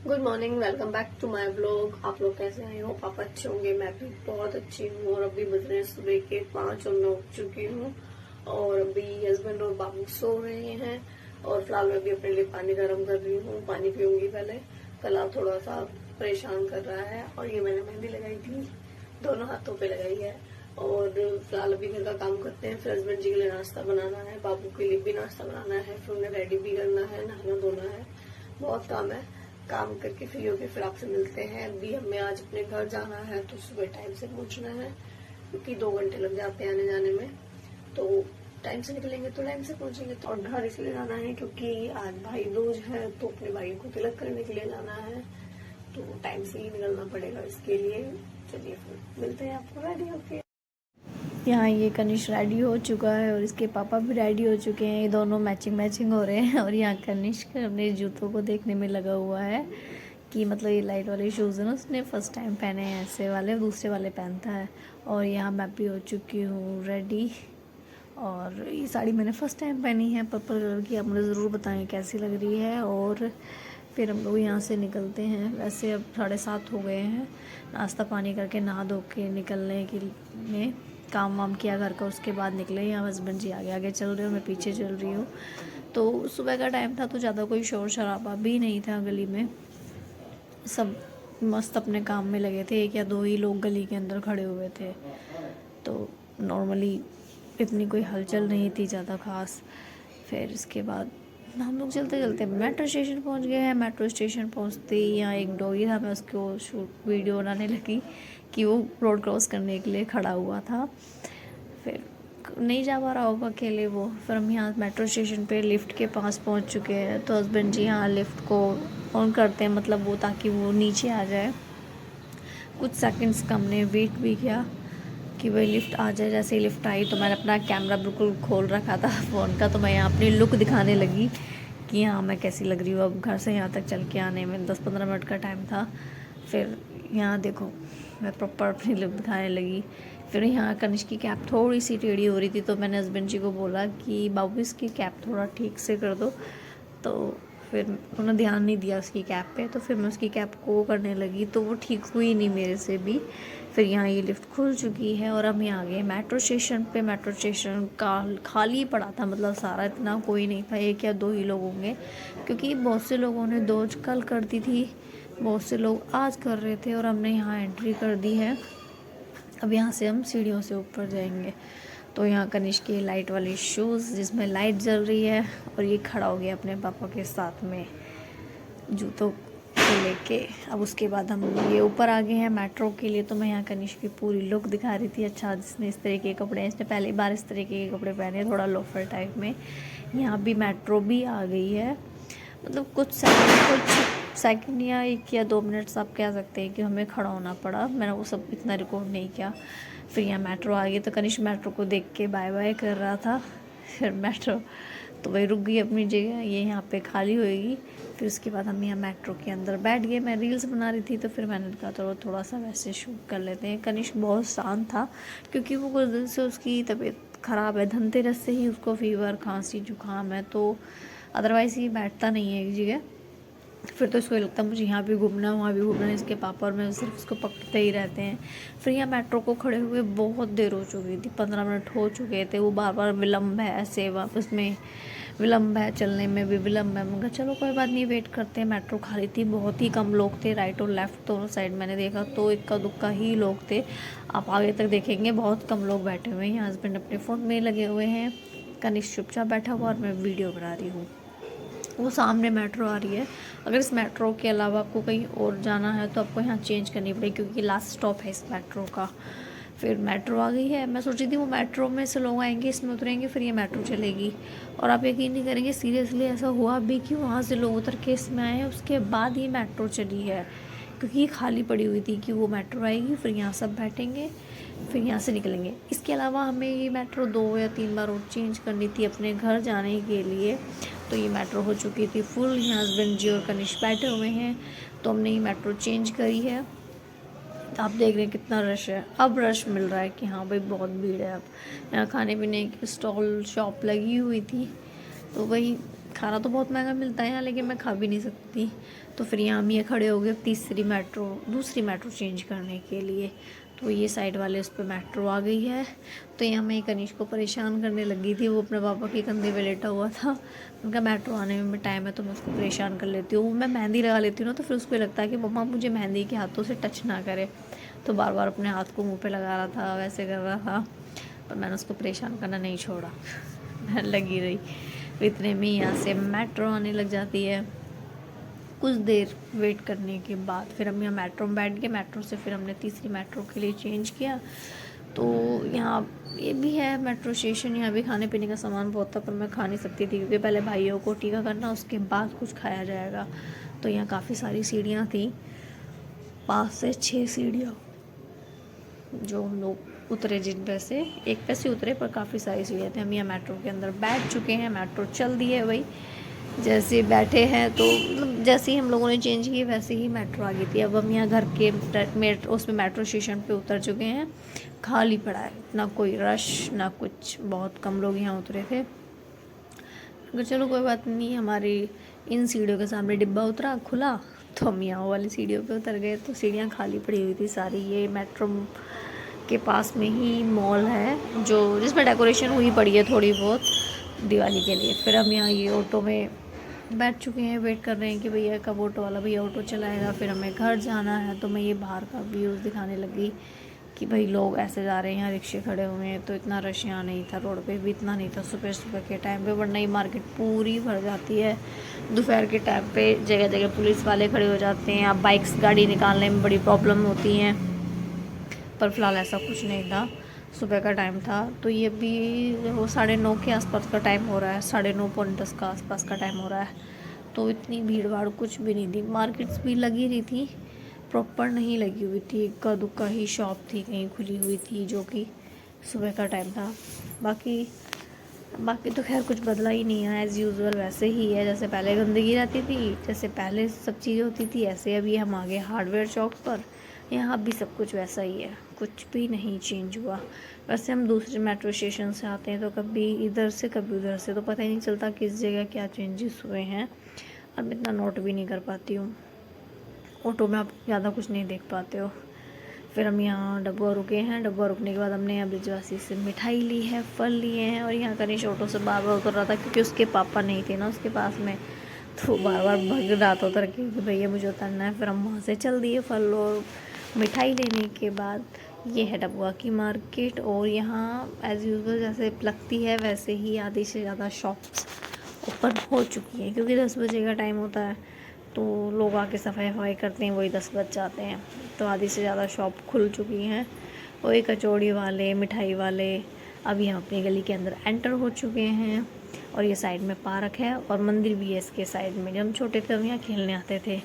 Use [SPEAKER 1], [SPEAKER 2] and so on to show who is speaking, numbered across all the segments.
[SPEAKER 1] Good morning, welcome back to my vlog. आप लोग कैसे हैं? हो आप अच्छे होंगे। मैं भी बहुत अच्छी हूँ। और अभी बज रहे हैं सुबह के 5 और मैं उठ चुकी हूँ। और अभी हस्बैंड और बाबू सो रहे हैं। और फिलहाल मैं भी अपने लिए पानी गर्म कर रही हूँ। पानी पीऊंगी पहले। गला थोड़ा सा परेशान कर रहा है। और ये मैंने मेहंदी लगाई थी, दोनों हाथों पे लगाई है। और फिलहाल अभी घर का काम करते हैं। फिर हस्बैंड जी के लिए नाश्ता बनाना है, बाबू के लिए भी नाश्ता बनाना है, फिर उन्हें रेडी भी करना है, नहाना धोना है, बहुत काम है। काम करके फ्री होके फिर आपसे मिलते हैं। अभी हमें आज अपने घर जाना है तो सुबह टाइम से पहुंचना है, क्योंकि 2 घंटे लग जाते हैं आने जाने में। तो टाइम से निकलेंगे तो टाइम से पहुंचेंगे। तो और घर इसलिए जाना है क्योंकि आज भाई दूज है, तो अपने भाई को तिलक करने के लिए जाना है। तो टाइम से ही निकलना पड़ेगा इसके लिए। चलिए फिर मिलते हैं आपको रेडी होके।
[SPEAKER 2] यहाँ ये कनिष्क रेडी हो चुका है और इसके पापा भी रेडी हो चुके हैं। ये दोनों मैचिंग हो रहे हैं। और यहाँ कनिष्क अपने जूतों को देखने में लगा हुआ है कि मतलब ये लाइट वाले शूज़ है ना, उसने फर्स्ट टाइम पहने हैं ऐसे वाले, दूसरे वाले पहनता है। और यहाँ मैं भी हो चुकी हूँ रेडी। और ये साड़ी मैंने फ़र्स्ट टाइम पहनी है पर्पल कलर की। आप मुझे ज़रूर बताएं कैसी लग रही है। और फिर हम लोग यहाँ से निकलते हैं। वैसे अब 7:30 हो गए हैं। नाश्ता पानी करके नहा धो के निकलने के लिए काम वाम किया घर का, उसके बाद निकले। यहाँ हस्बैंड जी आगे आगे चल रहे हो, मैं पीछे चल रही हूँ। तो सुबह का टाइम था तो ज़्यादा कोई शोर शराबा भी नहीं था गली में। सब मस्त अपने काम में लगे थे। 1 या 2 ही लोग गली के अंदर खड़े हुए थे। तो नॉर्मली इतनी कोई हलचल नहीं थी ज़्यादा ख़ास। फिर इसके बाद हम लोग चलते चलते मेट्रो स्टेशन पहुंच गए हैं। मेट्रो स्टेशन पहुंचते ही यहाँ एक डॉगी था, मैं उसको शूट वीडियो बनाने लगी कि वो रोड क्रॉस करने के लिए खड़ा हुआ था। फिर नहीं जा पा रहा होगा अकेले वो। फिर हम यहाँ मेट्रो स्टेशन पे लिफ्ट के पास पहुँच चुके हैं। तो हस्बैंड जी यहाँ लिफ्ट को ऑन करते हैं, मतलब वो ताकि वो नीचे आ जाए। कुछ सेकंड्स का हमने वेट भी किया कि भाई लिफ्ट आ जाए। जैसे ही लिफ्ट आई तो मैंने अपना कैमरा बिल्कुल खोल रखा था फ़ोन का, तो मैं यहाँ अपनी लुक दिखाने लगी कि हाँ मैं कैसी लग रही हूँ। अब घर से यहाँ तक चल के आने में 10-15 मिनट का टाइम था। फिर यहाँ देखो मैं प्रॉपर अपनी लुक दिखाने लगी। फिर यहाँ कनिष्क की कैप थोड़ी सी टेढ़ी हो रही थी, तो मैंने हस्बैंड जी को बोला कि बाबू इसकी कैप थोड़ा ठीक से कर दो। तो फिर उन्होंने ध्यान नहीं दिया उसकी कैप पे। तो फिर मैं उसकी कैप को करने लगी तो वो ठीक हुई नहीं मेरे से भी। फिर यहाँ ये लिफ्ट खुल चुकी है और हम यहाँ आ गए मेट्रो स्टेशन पे। मेट्रो स्टेशन का खाली पड़ा था, मतलब सारा इतना कोई नहीं था, 1 या 2 ही लोग होंगे, क्योंकि बहुत से लोगों ने दोज कल कर दी थी, बहुत से लोग आज कर रहे थे। और हमने यहाँ एंट्री कर दी है। अब यहाँ से हम सीढ़ियों से ऊपर जाएंगे। तो यहाँ कनिष्क के लाइट वाले शूज़ जिसमें लाइट जल रही है, और ये खड़ा हो गया अपने पापा के साथ में जूतों को लेके। अब उसके बाद हम ये ऊपर आ गए हैं मेट्रो के लिए। तो मैं यहाँ कनिष्क की पूरी लुक दिखा रही थी। अच्छा, जिसने इस तरह के कपड़े, इसने पहली बार इस तरीके के कपड़े पहने, थोड़ा लोफर टाइप में। यहाँ भी मेट्रो भी आ गई है। मतलब कुछ सेकंड या 1 या 2 मिनट्स आप कह सकते हैं कि हमें खड़ा होना पड़ा। मैंने वो सब इतना रिकॉर्ड नहीं किया। फिर यहाँ मेट्रो आ गई तो कनिष्क मेट्रो को देख के बाय बाय कर रहा था। फिर मेट्रो तो वही रुक गई अपनी जगह, ये यहाँ पे खाली होएगी। फिर उसके बाद हम यहाँ मेट्रो के अंदर बैठ गए। मैं रील्स बना रही थी तो फिर मैंने कहा थोड़ा सा वैसे शूट कर लेते हैं। कनिष्क बहुत शांत था क्योंकि वो कुछ दिन से उसकी तबीयत ख़राब है। धनतेरस से ही उसको फीवर, खांसी, जुकाम है, तो अदरवाइज़ ये बैठता नहीं है एक जगह। फिर तो इसको लगता है मुझे यहाँ भी घूमना, वहाँ भी घूमना है। इसके पापा और मैं सिर्फ उसको पकड़ते ही रहते हैं। फिर यहाँ मेट्रो को खड़े हुए बहुत देर हो चुकी थी, 15 मिनट हो चुके थे। वो बार बार विलम्ब है, ऐसे वापस में विलम्ब है, चलने में भी विलम्ब है। मगर चलो कोई बात नहीं, वेट करते हैं। मेट्रो खाली थी, बहुत ही कम लोग थे। राइट और लेफ़्ट दोनों साइड मैंने देखा तो इक्का दुक्का ही लोग थे। आप आगे तक देखेंगे बहुत कम लोग बैठे हुए हैं। हस्बैंड अपने फ़ोन में लगे हुए हैं, कनिष्क चुपचाप बैठा हुआ और मैं वीडियो बना रही हूँ। वो सामने मेट्रो आ रही है। अगर इस मेट्रो के अलावा आपको कहीं और जाना है तो आपको यहाँ चेंज करनी पड़ेगी, क्योंकि लास्ट स्टॉप है इस मेट्रो का। फिर मेट्रो आ गई है। मैं सोच रही थी वो मेट्रो में से लोग आएंगे, इसमें उतरेंगे, फिर ये मेट्रो चलेगी। और आप यकीन नहीं करेंगे, सीरियसली ऐसा हुआ भी कि वहाँ से लोग उतर के इसमें आए, उसके बाद ही मेट्रो चली है। क्योंकि ये खाली पड़ी हुई थी कि वो मेट्रो आएगी, फिर यहाँ सब बैठेंगे, फिर यहाँ से निकलेंगे। इसके अलावा हमें ये मेट्रो 2 या 3 बार और चेंज करनी थी अपने घर जाने के लिए। तो ये मेट्रो हो चुकी थी फुल। यहाँ हस्बैंड जी और कनिष्क बैठे हुए हैं, तो हमने ये मेट्रो चेंज करी है। तो आप देख रहे हैं कितना रश है। अब रश मिल रहा है कि हाँ भाई बहुत भीड़ है। अब यहाँ खाने पीने की स्टॉल शॉप लगी हुई थी, तो वही खाना तो बहुत महंगा मिलता है यहाँ, लेकिन मैं खा भी नहीं सकती। तो फिर यहाँ हम ये खड़े हो गए दूसरी मेट्रो चेंज करने के लिए। तो ये साइड वाले उस पर मेट्रो आ गई है। तो यहाँ मैं कनिष्क को परेशान करने लगी थी, वो अपने पापा के कंधे पे लेटा हुआ था। उनका मेट्रो आने में टाइम है तो मैं उसको परेशान कर लेती हूँ। मैं मेहंदी लगा लेती हूँ ना, तो फिर उसको लगता है कि मम्मा मुझे मेहंदी के हाथों से टच ना करे, तो बार बार अपने हाथ को मुँह पर लगा रहा था, वैसे कर रहा था। पर मैंने उसको परेशान करना नहीं छोड़ा, मैं लगी रही। इतने में यहाँ से मेट्रो आने लग जाती है। कुछ देर वेट करने के बाद फिर हम यहाँ मेट्रो में बैठ गए। मेट्रो से फिर हमने तीसरी मेट्रो के लिए चेंज किया। तो यहाँ ये भी है मेट्रो स्टेशन, यहाँ भी खाने पीने का सामान बहुत था, पर मैं खा नहीं सकती थी क्योंकि पहले भाइयों को टीका करना, उसके बाद कुछ खाया जाएगा। तो यहाँ काफ़ी सारी सीढ़ियाँ थी, 5 से 6 सीढ़ियाँ जो हम लोग उतरे, जिन पे से एक पे से उतरे, पर काफ़ी सारी सीढ़ियाँ थी। हम यहाँ मेट्रो के अंदर बैठ चुके हैं, मेट्रो चल दी है भाई। जैसे बैठे हैं तो मतलब जैसे ही हम लोगों ने चेंज की वैसे ही मेट्रो आ गई थी। अब हम यहाँ घर के उसमें मेट्रो स्टेशन पे उतर चुके हैं। खाली पड़ा है, ना कोई रश ना कुछ, बहुत कम लोग यहाँ उतरे थे। अगर चलो कोई बात नहीं, हमारी इन सीढ़ियों के सामने डिब्बा उतरा खुला, तो हम यहाँ वाली सीढ़ियों पे उतर गए। तो सीढ़ियाँ खाली पड़ी हुई थी सारी। ये मेट्रो के पास में ही मॉल है जो जिसमें डेकोरेशन हुई पड़ी है थोड़ी बहुत दिवाली के लिए। फिर हम यहाँ ये ऑटो में बैठ चुके हैं, वेट कर रहे हैं कि भैया कब ऑटो वाला भैया ऑटो चलाएगा। फिर हमें घर जाना है, तो मैं ये बाहर का व्यूज़ दिखाने लगी कि भाई लोग ऐसे जा रहे हैं, यहाँ रिक्शे खड़े हुए हैं। तो इतना रश यहाँ नहीं था, रोड पे भी इतना नहीं था सुबह सुबह के टाइम पे, वरना ही मार्केट पूरी भर जाती है। दोपहर के टाइम पे जगह जगह पुलिस वाले खड़े हो जाते हैं, अब बाइक्स गाड़ी निकालने में बड़ी प्रॉब्लम होती हैं। पर फिलहाल ऐसा कुछ नहीं था, सुबह का टाइम था। तो ये भी वो 9:30 के आसपास का टाइम हो रहा है, 9:30 पौने 10 का आसपास का टाइम हो रहा है। तो इतनी भीड़ भाड़ कुछ भी नहीं थी। मार्केट्स भी लगी रही थी, प्रॉपर नहीं लगी हुई थी, इक्का दुक्का ही शॉप थी कहीं खुली हुई थी, जो कि सुबह का टाइम था। बाकी तो खैर कुछ बदला ही नहीं है, एज़ यूजुअल वैसे ही है। जैसे पहले गंदगी रहती थी, जैसे पहले सब चीज़ें होती थी, ऐसे अभी हम आ गए हार्डवेयर शॉप पर। यहाँ भी सब कुछ वैसा ही है, कुछ भी नहीं चेंज हुआ। वैसे हम दूसरे मेट्रो स्टेशन से आते हैं तो कभी इधर से कभी उधर से, तो पता ही नहीं चलता किस जगह क्या चेंजेस हुए हैं। अब इतना नोट भी नहीं कर पाती हूँ, ऑटो में आप ज़्यादा कुछ नहीं देख पाते हो। फिर हम यहाँ डब्बा रुके हैं। डब्बा रुकने के बाद हमने यहाँ ब्रिजवासी से मिठाई ली है, फल लिए हैं। और यहाँ कनिष्क ऑटो से बार बार उतर रहा था क्योंकि उसके पापा नहीं थे ना उसके पास में, तो बार बार भग रहा था उतर के कि भैया मुझे उतरना है। फिर हम वहाँ से चल दिए फल और मिठाई लेने के बाद। ये है डब्बा की मार्केट, और यहाँ एज़ यूजुअल जैसे लगती है वैसे ही आधी से ज़्यादा शॉप्स ओपन हो चुकी हैं, क्योंकि 10 बजे का टाइम होता है तो लोग आके सफाई करते हैं, वही 10 बज जाते हैं। तो आधी से ज़्यादा शॉप खुल चुकी हैं। वही कचौड़ी वाले, मिठाई वाले अभी हम अपनी गली के अंदर एंटर हो चुके हैं। और ये साइड में पार्क है और मंदिर भी है इसके साइड में। जब हम छोटे थे हम यहाँ खेलने आते थे।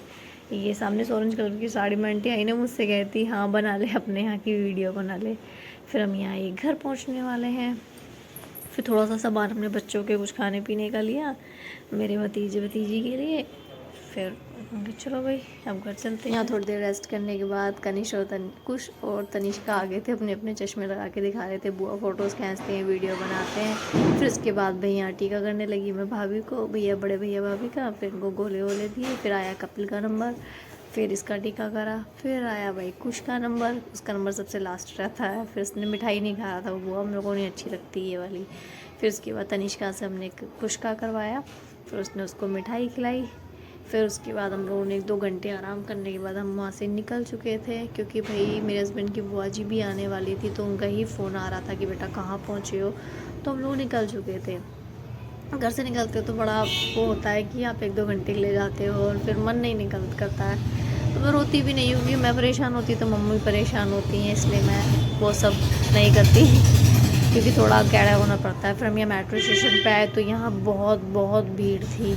[SPEAKER 2] ये सामने से ऑरेंज कलर की साड़ी में आंटी आई ने मुझसे कहती हाँ बना ले, अपने यहाँ की वीडियो बना ले। फिर हम यहाँ एक घर पहुँचने वाले हैं। फिर थोड़ा सा सामान हमने बच्चों के कुछ खाने पीने का लिया, मेरे भतीजी के लिए। फिर चलो भाई अब घर चलते हैं। यहाँ थोड़ी देर रेस्ट करने के बाद कनिष्क और तनिष्का आ गए थे, अपने अपने चश्मे लगा के दिखा रहे थे, बुआ फ़ोटोज़ खींचते हैं, वीडियो बनाते हैं। फिर उसके बाद भाई यहाँ टीका करने लगी मैं भाभी को, भैया बड़े भैया भाभी का। फिर इनको गोले वोले दिए, फिर आया कपिल का नंबर, फिर इसका टीका करा। फिर आया भाई कुश का नंबर, उसका नंबर सबसे लास्ट रहता है। फिर उसने मिठाई नहीं खाया था, वो हम लोगों ने अच्छी लगती है ये वाली। फिर उसके बाद तनिष्का से हमने कुश का करवाया, फिर उसने उसको मिठाई खिलाई। फिर उसके बाद हम लोगों ने 1-2 घंटे आराम करने के बाद हम वहाँ से निकल चुके थे, क्योंकि भाई मेरे हस्बैंड की बुआ जी भी आने वाली थी, तो उनका ही फ़ोन आ रहा था कि बेटा कहाँ पहुँचे हो। तो हम लोग निकल चुके थे। घर से निकलते तो बड़ा वो होता है कि आप 1-2 घंटे के लिए जाते हो और फिर मन नहीं करता है। तो मैं रोती भी नहीं हूँ, क्योंकि मैं परेशान होती तो मम्मी परेशान होती हैं, इसलिए मैं वो सब नहीं करती क्योंकि थोड़ा कैड़ा होना पड़ता है। फिर हम यहाँ मेट्रो स्टेशन पे आए तो यहाँ बहुत भीड़ थी।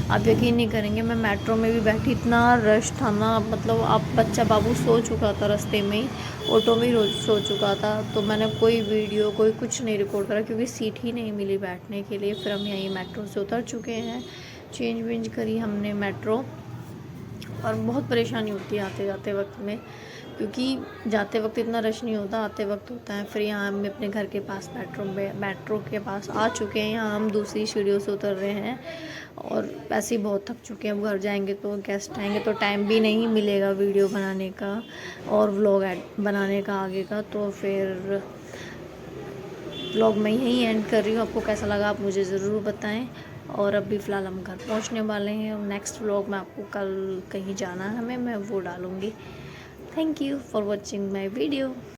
[SPEAKER 2] आप यकीन नहीं करेंगे, मैं मेट्रो में भी बैठी, इतना रश था ना, मतलब आप बच्चा बाबू सो चुका था रास्ते में ही, ऑटो में ही सो चुका था। तो मैंने कोई वीडियो कोई कुछ नहीं रिकॉर्ड करा क्योंकि सीट ही नहीं मिली बैठने के लिए। फिर हम यहीं मेट्रो से उतर चुके हैं, चेंज वेंज करी हमने मेट्रो, और बहुत परेशानी होती है आते जाते वक्त में, क्योंकि जाते वक्त इतना रश नहीं होता, आते वक्त होता है। फिर यहाँ हम अपने घर के पास मेट्रो के पास आ चुके हैं। यहाँ हम दूसरी सीढ़ियों से उतर रहे हैं और वैसे ही बहुत थक चुके हैं। अब घर जाएंगे तो गेस्ट आएंगे तो टाइम भी नहीं मिलेगा वीडियो बनाने का और व्लॉग बनाने का आगे का। तो फिर व्लॉग मैं यहीं एंड कर रही हूँ। आपको कैसा लगा आप मुझे ज़रूर बताएं। और अभी फ़िलहाल हम घर पहुँचने वाले हैं और नेक्स्ट व्लॉग में आपको कल कहीं जाना है हमें, मैं वो डालूँगी। Thank you for watching my video.